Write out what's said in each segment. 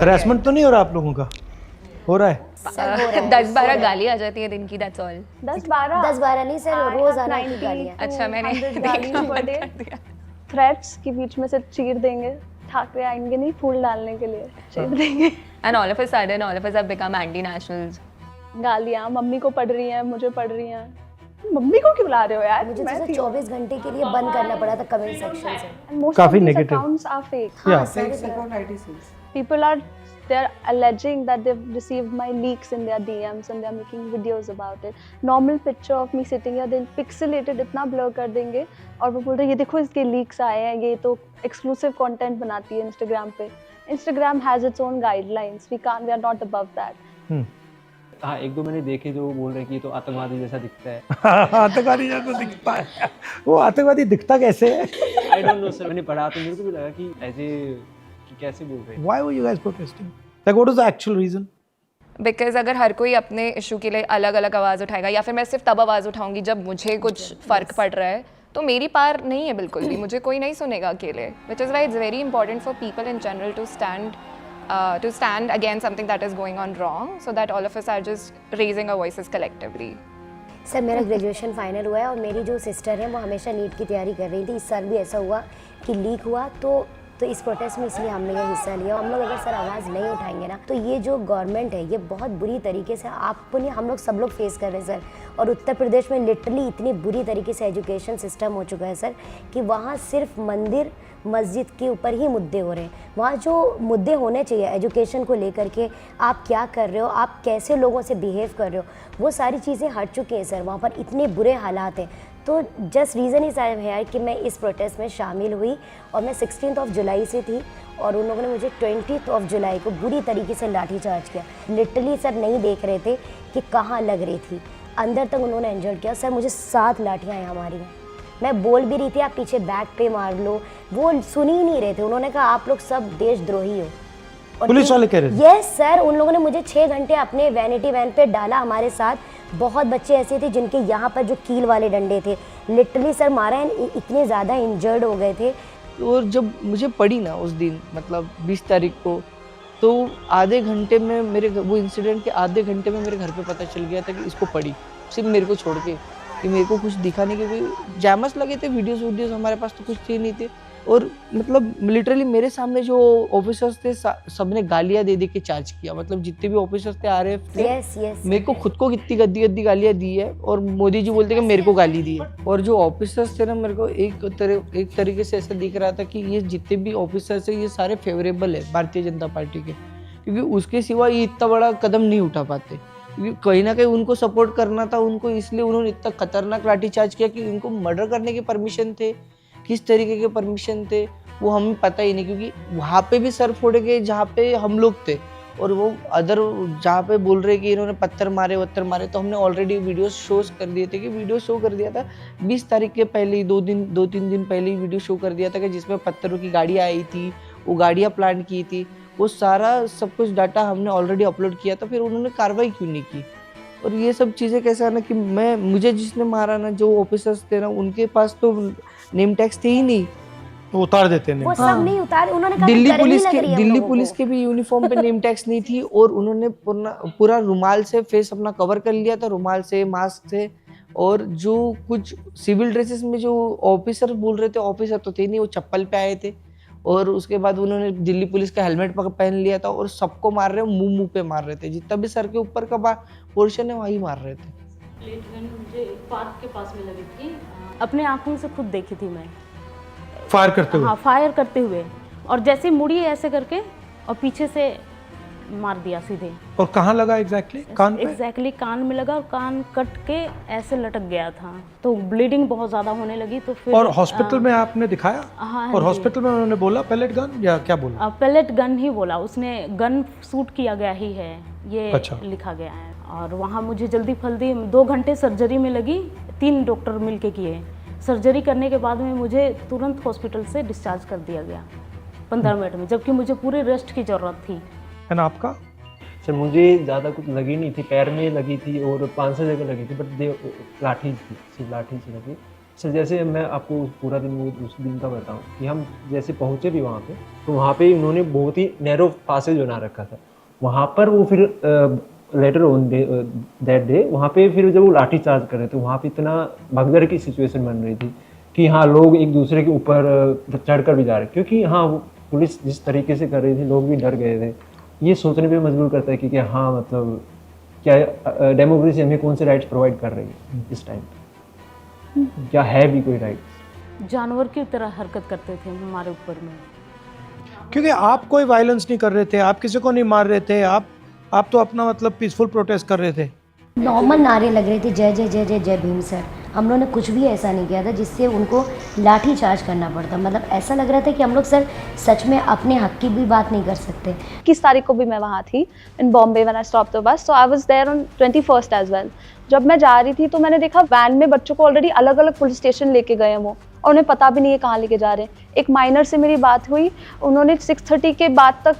Harassment तो नहीं हो रहा आप लोगों का? हो रहा है? 10-12 गाली आ जाती है दिन की, दैट्स ऑल। 10-12 नहीं सर, रोजाना की गालियाँ। अच्छा मैंने गालियाँ पर डे, थ्रेट्स कि बीच में से चीर देंगे, ठाकरे आएंगे नहीं फूल डालने के लिए, चीर देंगे। And all of a sudden, all of us have become anti-nationals. गालियाँ मम्मी को पड़ रही हैं, मुझे पड़ रही हैं। मम्मी को क्यों बुला रहे हो यार? मुझे तो 24 घंटे के लिए बंद करना पड़ा था कमेंट सेक्शन से। And most काफी of these negative. accounts are fake. हाँ, Yeah. सारे People are they're alleging that they've received my leaks in their DMs and they're making videos about it. Normal picture of me sitting here, they'll pixelated इतना blur कर देंगे और वो बोल रहे हैं ये देखो इसके leaks आए हैं, ये तो exclusive content बनाती है Instagram पे. Instagram has its own guidelines. We are not above that. हाँ, एक दो मैंने देखे जो बोल रहे हैं कि ये तो आतंकवादी जैसा दिखता है। आतंकवादी जैसा दिखता है। वो आतंकवादी दिखता कैसे है? आई डोंट नो सर, मैंने पढ़ा तो मेरे को भी लगा कि ऐसे कि कैसे बोल रहे हैं। Why were you guys protesting? Like what was the actual reason? Because अगर हर कोई अपने इशू के लिए अलग अलग आवाज़ उठाएगा या फिर मैं सिर्फ तब आवाज़ उठाऊंगी जब मुझे कुछ फ़र्क पड़ रहा है, तो मेरी पार नहीं है बिल्कुल भी, मुझे कोई नहीं सुनेगा अकेले. Which is why it's very important for people in general to stand against something that is going on wrong, so that all of us are just raising our voices collectively. Sir मेरा graduation final हुआ है और मेरी जो sister है वो हमेशा NEET की तैयारी कर रही थी। इस साल भी ऐसा हुआ कि लीक हुआ तो इस प्रोटेस्ट में इसलिए हमने ये हिस्सा लिया। हम लोग अगर सर आवाज़ नहीं उठाएंगे ना तो ये जो गवर्नमेंट है ये बहुत बुरी तरीके से आपको नहीं, हम लोग सब लोग फेस कर रहे हैं सर। और उत्तर प्रदेश में लिटरली इतनी बुरी तरीके से एजुकेशन सिस्टम हो चुका है सर कि वहाँ सिर्फ मंदिर मस्जिद के ऊपर ही मुद्दे हो रहे हैं। वहाँ जो मुद्दे होने चाहिए एजुकेशन को लेकर के, आप क्या कर रहे हो, आप कैसे लोगों से बिहेव कर रहे हो, वो सारी चीज़ें हट चुकी हैं सर। वहाँ पर इतने बुरे हालात हैं। तो जस्ट रीज़न ही साहब है कि मैं इस प्रोटेस्ट में शामिल हुई और मैं 16 जुलाई से थी और उन लोगों ने मुझे 20 जुलाई को बुरी तरीके से लाठीचार्ज किया। लिटरली सर नहीं देख रहे थे कि कहाँ लग रही थी, अंदर तक उन्होंने इंजर्ड किया। सर मुझे 7 लाठियाँ यहाँ मारी हैं। मैं बोल भी रही थी आप पीछे बैक पे मार लो, वो सुन ही नहीं रहे थे। उन्होंने कहा आप लोग सब देशद्रोही हो। पुलिस वाले कह रहे थे? यस सर, उन लोगों ने मुझे 6 घंटे अपने वैनिटी वैन पे डाला हमारे साथ। बहुत बच्चे ऐसे थे जिनके यहाँ पर जो कील वाले डंडे थे लिटरली सर मारा है, इतने ज़्यादा इंजर्ड हो गए थे। और जब मुझे पड़ी ना उस दिन मतलब 20 तारीख को, तो आधे घंटे में मेरे वो इंसिडेंट के आधे घंटे में मेरे घर पे पता चल गया था कि इसको पड़ी, सिर्फ मेरे को छोड़ के। कि मेरे को कुछ दिखा नहीं, क्योंकि जैमस लगे थे, वीडियोस हमारे पास तो कुछ थे नहीं थे। और मतलब लिटरली मेरे सामने जो ऑफिसर्स थे सबने गालियां दे के चार्ज किया। मतलब जितने भी ऑफिसर्स थे आरएएफ थे, yes, मेरे को खुद को कितनी गद्दी गालियां दी है और मोदी जी बोलते कि मेरे को गाली दी है। और जो ऑफिसर्स थे ना, मेरे को एक तरीके से ऐसा दिख रहा था कि ये जितने भी ऑफिसर्स है ये सारे फेवरेबल है भारतीय जनता पार्टी के, क्योंकि उसके सिवा ये इतना बड़ा कदम नहीं उठा पाते। क्योंकि कहीं ना कहीं उनको सपोर्ट करना था उनको, इसलिए उन्होंने इतना खतरनाक लाठीचार्ज किया कि उनको मर्डर करने के परमिशन थे, किस तरीके के परमिशन थे वो हमें पता ही नहीं। क्योंकि वहाँ पे भी सर फोड़े गए जहाँ पे हम लोग थे, और वो अदर जहाँ पे बोल रहे कि इन्होंने पत्थर मारे, तो हमने ऑलरेडी वीडियो शोज कर दिए थे। कि वीडियो शो कर दिया था 20 तारीख के पहले ही, 2-3 दिन पहले ही वीडियो शो कर दिया था कि जिसमें पत्थरों की गाड़ियाँ आई थी, वो गाड़ियाँ प्लांट की थी, वो सारा सब कुछ डाटा हमने ऑलरेडी अपलोड किया था। फिर उन्होंने कार्रवाई क्यों नहीं की? और ये सब चीज़ें कैसा है ना कि मुझे जिसने मारा ना, जो ऑफिसर्स थे ना, उनके पास तो नेम टैग्स थे ही नहीं, तो उतार देते हैं। वो सब नहीं उतारे, उन्होंने कहा दिल्ली पुलिस के भी यूनिफॉर्म पे नेम टैग्स नहीं थी, और उन्होंने पूरा रुमाल से फेस अपना कवर कर लिया था, रुमाल से, मास्क से। और जो कुछ सिविल ड्रेसेस में जो ऑफिसर बोल रहे थे, ऑफिसर तो थे नहीं, वो चप्पल पे आए थे। और उसके बाद उन्होंने दिल्ली पुलिस का हेलमेट पहन लिया था और सबको मार रहे, मुंह पे मार रहे थे, जितना भी सर के ऊपर का पोर्शन है वहीं मार रहे थे। प्लेट गन मुझे पार्क के पास में लगी थी, अपने आंखों से खुद देखी थी मैं फायर करते हुए। हाँ, फायर करते हुए, और जैसे मुड़ी ऐसे करके और पीछे से मार दिया सीधे। और कहाँ लगा एग्जैक्टली? कान पे? एग्जैक्टली कान में लगा और कान कट के ऐसे लटक गया था, तो ब्लीडिंग बहुत ज्यादा होने लगी। तो फिर और हॉस्पिटल में आपने दिखाया? हाँ, और हॉस्पिटल में उन्होंने बोला पैलेट गन या क्या बोला? पैलेट गन ही बोला उसने, गन शूट किया गया ही है ये। अच्छा। लिखा गया है। और वहाँ मुझे जल्दी फल्दी 2 घंटे सर्जरी में लगी, 3 डॉक्टर मिलके किए। सर्जरी करने के बाद में मुझे तुरंत हॉस्पिटल से डिस्चार्ज कर दिया गया 15 मिनट में, जबकि मुझे पूरे रेस्ट की ज़रूरत थी। है ना आपका? सर मुझे ज़्यादा कुछ लगी नहीं थी, पैर में लगी थी और 500 जगह लगी थी, बट लाठी थी, सिर्फ लाठी से लगी। सर जैसे मैं आपको पूरा दिन उस दिन का बताऊं कि हम जैसे पहुंचे भी वहाँ पे, तो वहाँ पे उन्होंने बहुत ही नैरो पासेज बना रखा था वहाँ पर। वो फिर लेटर ऑन दैट डे वहाँ पे फिर जब वो लाठी चार्ज कर रहे थे, वहाँ पे इतना भगदड़ की सिचुएशन बन रही थी कि हाँ लोग एक दूसरे के ऊपर चढ़कर भी जा रहे, क्योंकि हाँ वो पुलिस जिस तरीके से कर रही थी लोग भी डर गए थे। ये सोचने पे मजबूर करता है कि हाँ मतलब क्या डेमोक्रेसी हमें कौन से राइट्स प्रोवाइड कर रही है इस टाइम, क्या है भी कोई राइट। जानवर की तरह हरकत करते थे हमारे ऊपर में। क्योंकि आप कोई वायलेंस नहीं कर रहे थे, आप किसी को नहीं मार रहे थे, आप तो अपना मतलब पीसफुल प्रोटेस्ट कर रहे थे। नॉर्मल नारे लग रहे थे, जय जय जय जय जय भीम सर। हम लोगों ने कुछ भी ऐसा नहीं किया था जिससे उनको लाठी चार्ज करना पड़ता। मतलब ऐसा लग रहा था कि हम लोग सर सच में अपने हक की भी बात नहीं कर सकते। 21 तारीख को भी मैं वहाँ थी in Bombay when I stop the bus, so I was there on 21st as well. जब मैं जा रही थी तो मैंने देखा वैन में बच्चों को ऑलरेडी अलग अलग पुलिस स्टेशन लेके गए हैं वो, और उन्हें पता भी नहीं है कहाँ लेके जा रहे हैं। एक माइनर से मेरी बात हुई, उन्होंने 6:30 के बाद तक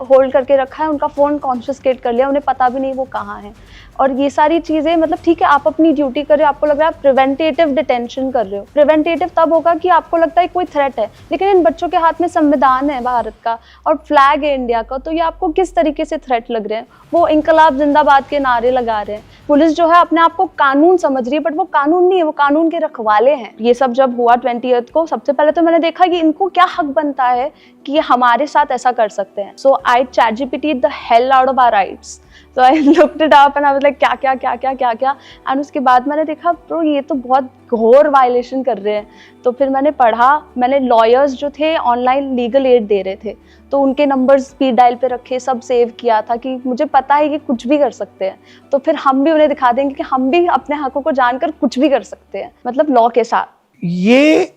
होल्ड करके रखा है, उनका फ़ोन कॉन्फिस्केट कर लिया, उन्हें पता भी नहीं वो कहाँ है। और ये सारी चीज़ें मतलब ठीक है आप अपनी ड्यूटी कर रहे हो, आपको लग रहा है आप प्रिवेंटेटिव डिटेंशन कर रहे हो। प्रिवेंटेटिव तब होगा कि आपको लगता है कोई थ्रेट है, लेकिन इन बच्चों के हाथ में संविधान है भारत का और फ्लैग है इंडिया का, तो ये आपको किस तरीके से थ्रेट लग रहे हैं। वो इंकलाब जिंदाबाद के नारे लगा रहे हैं। पुलिस जो है अपने आप को कानून समझ रही है, बट वो कानून नहीं है, वो कानून के रखवाले हैं। ये सब जब हुआ 20th को, सबसे पहले तो मैंने देखा कि इनको क्या हक बनता है कि ये हमारे साथ ऐसा कर सकते हैं। So I ChatGPT the hell out of our rights. So I looked it up and I was like क्या एंड उसके बाद मैंने देखा ब्रो ये तो बहुत घोर वायलेशन कर रहे हैं। तो फिर मैंने पढ़ा, मैंने लॉयर्स जो थे ऑनलाइन लीगल एड दे रहे थे, तो उनके नंबर्स स्पीड डायल पे रखे, सब सेव किया था कि मुझे पता है कि कुछ भी कर सकते हैं, तो फिर हम भी उन्हें दिखा देंगे कि हम भी अपने हकों को जानकर कुछ भी कर सकते हैं, मतलब लॉ के साथ। ये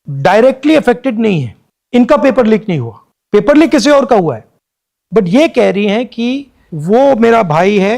डायरेक्टली अफेक्टेड नहीं है, इनका पेपर लीक नहीं हुआ, पेपर लीक किसी और का हुआ है, बट ये कह रही हैं कि वो मेरा भाई है,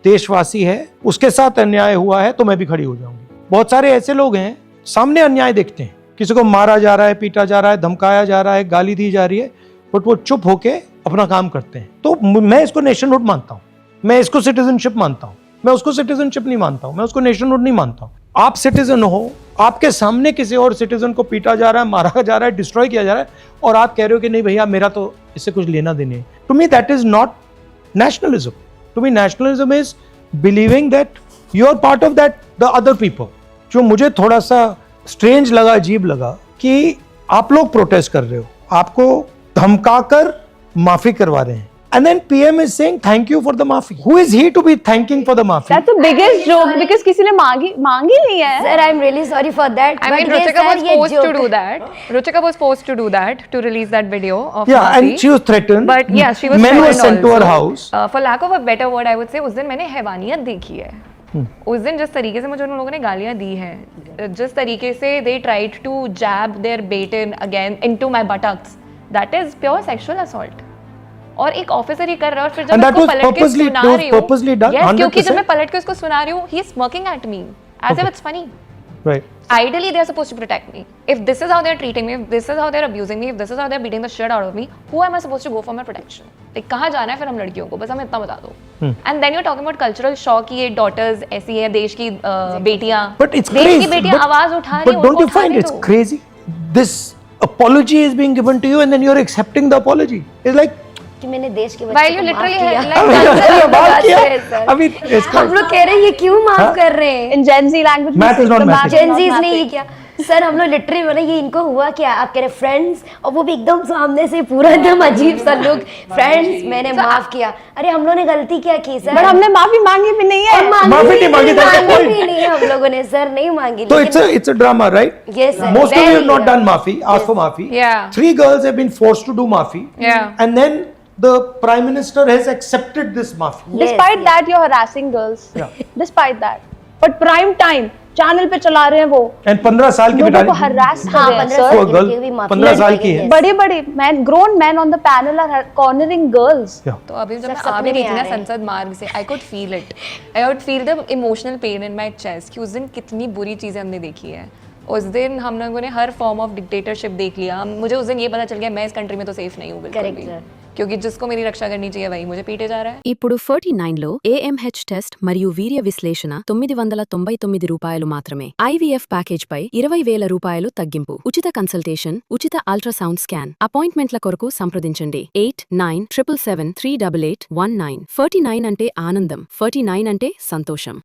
देशवासी है, उसके साथ अन्याय हुआ है तो मैं भी खड़ी हो जाऊंगी। बहुत सारे ऐसे लोग हैं सामने अन्याय देखते हैं, किसी को मारा जा रहा है, पीटा जा रहा है, धमकाया जा रहा है, गाली दी जा रही है, बट वो चुप होके अपना काम करते हैं। तो मैं इसको नेशनहुड मानता हूं, मैं इसको सिटीजनशिप मानता हूं, मैं उसको सिटीजनशिप नहीं मानता हूं, मैं उसको नेशनहुड नहीं मानता हूं। आप सिटीजन हो, आपके सामने किसी और सिटीजन को पीटा जा रहा है, मारा जा रहा है, डिस्ट्रॉय किया जा रहा है, और आप कह रहे हो कि नहीं भैया मेरा तो इससे कुछ लेना देना है। To me that is not nationalism. To me nationalism is believing that you are part of that the other people. जो मुझे थोड़ा सा strange लगा, अजीब लगा कि आप लोग प्रोटेस्ट कर रहे हो, आपको धमकाकर माफी करवा रहे हैं, and then PM is saying thank you for the maafi. Who is he to be thanking for the maafi? That's the biggest joke because किसी ने मांगी नहीं है। Sir, I'm really sorry for that. I mean, Ruchika was forced to do that. Ruchika was forced to do that to release that video of Yeah, Maafi. and she was threatened. But yeah, she was Men were threatened sent to her also. house. For lack of a better word, I would say उस दिन मैंने हैवानियत देखी है। उस दिन जिस तरीके से मुझे उन लोगों ने गालियाँ दी हैं, जिस तरीके से they tried to jab their bait in again into my buttocks, that is pure sexual assault. और एक ऑफिसर ही कर रहा है, और फिर जब मैं उसको पलट के सुना रही हूँ, yes, क्योंकि जब मैं पलट के उसको सुना रही हूँ, he is smirking at me as if it's funny. Right. Ideally, they are supposed to protect me. If this is how they're treating me, if this is how they're abusing me, if this is how they're beating the shit out of me, who am I supposed to go for my protection? Like कहाँ जाना है फिर हम लड़कियों को, बस हमें इतना बता दो. And then you're talking about cultural shock कि ये daughters ऐसी है, देश की बेटियाँ, But it's देश crazy. की बेटियाँ आवाज उठा रही हैं, But don't उनको you find उठाने it's दो. crazy? This apology is being given to you and then you're accepting the apology. It's like कि मैंने देश के While बच्चों you को माफ literally किया। like बात किया सर। अभी इसका हम लोग कह रहे हैं ये क्यों माफ कर रहे हैं? In Gen Z language, Math is not math. Gen Zs ने ये क्या सर, हम लोग लिटरली बोले ये इनको हुआ क्या? आप कह रहे फ्रेंड्स, और वो भी एकदम सामने से पूरा एकदम अजीब सा लोग, फ्रेंड्स मैंने माफ किया। अरे हम लोगों ने गलती क्या की सर? बट हमने माफी मांगी भी नहीं है। माफी नहीं मांगी, that's the point. भी नहीं हम लोगों ने सर, नहीं मांगी। So it's a drama, right? Yes, sir. Most of you have Very not done drama. maafi, asked for maafi. Yeah. 3 girls have been forced to do maafi. Yeah. And then the Prime Minister has accepted this maafi. Yes, Despite yes. that, you're harassing girls. Yeah. Despite that, but prime time channel पे चला रहे हैं वो, And 15 साल की लोगों बेचारी को harass कर हाँ, रहे हैं 15 सर। साल वो की girl लड़की भी माफी 15 साल मांगी की है। बड़े man, grown men on the panel are cornering girls. Yeah. तो अभी जब सर, मैं आ सपने भी रही में थी आ ना रहे हैं। संसद मार्ग से, I could feel it, I could feel the emotional pain in my chest कि उस दिन कितनी बुरी चीज़ें हमने देखी है। उस दिन हम लोगों ने हर फॉर्म ऑफ डिक्टेटरशिप देख लिया। मुझे उस दिन ये पता चल गया मैं इस कंट्री में तो सेफ नहीं हूँ बिल्कुल करेक्ट भी। सर। क्योंकि जिसको मेरी रक्षा करनी चाहिए वही मुझे पीटे जा रहा है. ఇప్పుడు 49లో AMH టెస్ట్ మరియు వీర్య విశ్లేషణ 999 రూపాయలు మాత్రమే. IVF ప్యాకేజ్ పై 20,000 రూపాయలు తగ్గింపు. ఉచిత కన్సల్టేషన్, ఉచిత అల్ట్రాసౌండ్ స్కాన్. అపాయింట్మెంట్ల కొరకు సంప్రదించండి 8977738819. 49 అంటే ఆనందం, 49 అంటే సంతోషం.